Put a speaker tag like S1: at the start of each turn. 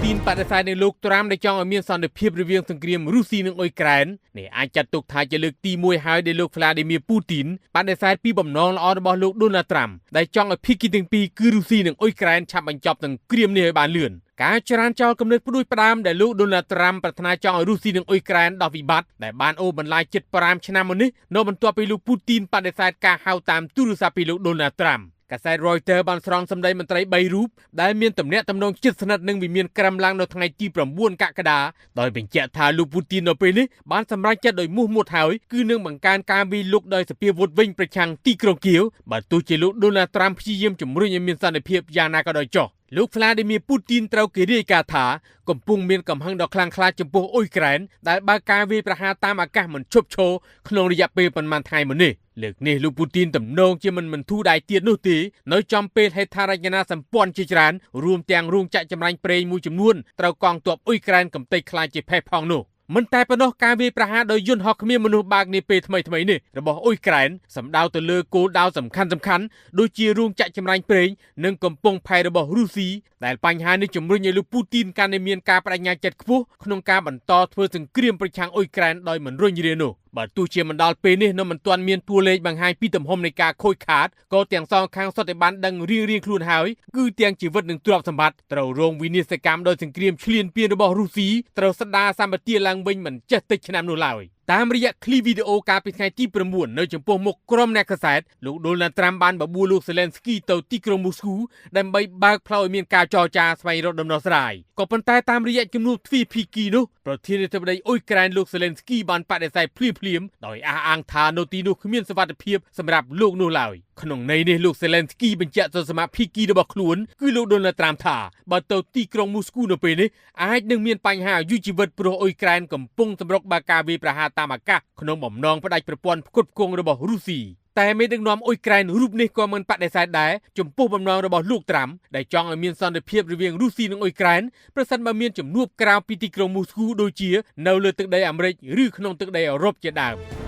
S1: ទីនបដិសេធនៅលោកត្រាំដែលចង់ឲ្យមានសន្តិភាពរវាងសង្គ្រាមរុស្ស៊ីនិងអ៊ុយក្រែននេះអាចចាត់ទុកថាជាលើកទី1ហើយដែលលោក Vladimir Putin បដិសេធពីបំណងល្អរបស់លោក Donald Trump ដែលចង់ឲ្យភាគីទាំងពីរគឺរុស្ស៊ីនិងអ៊ុយក្រែនឆាប់បញ្ចប់សង្គ្រាមនេះឲ្យបានលឿនការចរានចោលគំនិតផ្ដួចផ្ដើមដែលលោក Donald Trump ប្រាថ្នាចង់ឲ្យរុស្ស៊ីនិងអ៊ុយក្រែនដោះវិបត្តិដែលបានអូសបន្លាយជិត5ឆ្នាំមកនេះនៅបន្ទាប់ពីលោក Putin បដិសេធការហៅតាមទូរស័ព្ទពីលោក Donald Trumpកាសែត Reuters បានស្រង់សម្ដីមន្ត្រី3រូបដែលមានទំនាក់ទំនងជិតស្និទ្ធនឹងវិមានក្រមឡើងនៅថ្ងៃទី9កក្កដាដោយបញ្ជាក់ថាលោក Putin នៅពេលនេះបានសម្រេចចិត្តដោយមោះមុតហើយគឺនឹងបង្កើនការវាយលុកដោយសភាវុធវិញប្រឆាំងទីក្រុងគៀវបើទោះជាលោក Donald Trump ព្យាយាមជំរុញឲ្យមានសន្តិភាពយ៉ាងណាក៏ដោយចុះលោក Vladimir Putin ត្រូវគេរាយការណ៍ថាកំពុងមានកំហឹងដ៏ខ្លាំងក្លាចំពោះអ៊ុយក្រែនដែលបើកការវាយប្រហារតាមអាកាសមិនឈប់ឈរក្នុងរយៈពេលប៉ុន្មានថ្ងៃមុននេះលើកនេះលោក Putin ទំនងជាមិនធូរដៃទៀតនោះទេនៅចំពេលហេដ្ឋារចនាសម្ព័ន្ធជាច្រើនរួមទាំងរោងចក្រចម្រាញ់ប្រេងមួយចំនួនត្រូវកងទ័ពអ៊ុយក្រែនកំទេចខ្លាចជាផេះផង់នោះមិនតែប៉ុណ្ណោះការវាយប្រហារដោយយន្តហោះគ្មានមនុស្សបើកនាពេលថ្មីនេះរបស់អ៊ុយក្រែនសម្ដៅទៅលើគោលដៅសំខាន់ដូចជារោងចក្រចម្រាញ់ប្រេងនិងកំពង់ផែរបស់រុស្ស៊ីដែលបញ្ហានេះជំរុញឲ្យលោក Putin កាន់តែមានការបដិញ្ញាចិត្តខ្ពស់ក្នុងការបន្តធ្វើសង្គ្រាមប្រឆាំងអ៊ុយក្រែនដោយមិនរុញរានោះបើទោះជាមិនដល់ពេលនេះនៅមិនទាន់មានតួលេខបង្ហាញពីទំហំនៃការខូចខាតក៏ទាំងសងខាងសុទ្ធតែបានដឹងរៀងៗខ្លួនហើយគឺទាំងជីវិតនិងទ្រព្យសម្បត្តិត្រូវរងវិនាសកម្មដោយសង្គ្រាមឈ្លានពានរបស់រុស្ស៊ីត្រូវស្ដារសម្បត្តិឡើងវិញមិនចេះតិចឆ្នាំនោះឡើយតាមរយៈឃ្លីវីដេអូកាលពីថ្ងៃទី9នៅចំពោះមុខក្រុមអ្នកកាសែតលោក Donald Trump បានបបួលលោក Zelensky ទៅទីក្រុងមូស្គូដើម្បីបើកផ្លូវឲ្យមានការចរចាស្វែងរកដំណោះស្រាយក៏ប៉ុន្តែតាមរយៈជំនួបទ្វេភាគីនោះប្រធានាធិបតីអ៊ុយក្រែនលោក Zelensky បានបដិសេធភ្លាមដោយអះអាងថានៅទីនោះគ្មានសុវត្ថិភាពសម្រាប់លោកនោះឡើយក្នុងន័យនេះលោក Zelensky បញ្ជាក់ទៅសមាភាគីរបស់ខ្លួនគឺលោក Donald Trump ថាបើទៅទីក្រុងមូស្គូនៅពេលនេះអាចនឹងមានបញ្ហាអាយុជីវិតព្រោះអ៊ុយក្រែនកំពុងសម្រុកបើកការវាយប្រហារតាមអាកាសក្នុងបំណងផ្ដាច់ប្រព័ន្ធផ្គត់ផ្គង់របស់រុស្ស៊ីតែមេដឹកនាំអ៊ុយក្រែនរូបនេះក៏មិនបដិសេធដែរចំពោះបំណងរបស់លោកត្រាំដែលចង់ឲ្យមានសន្តិភាពរវាងរុស្ស៊ីនិងអ៊ុយក្រែនប្រសិនបើមានជំនួបក្រៅពីទីក្រុងមូស្គូដូចជានៅលើទឹកដីអាមេរិកឬក្នុងទឹកដីអឺរ៉ុបជាដើម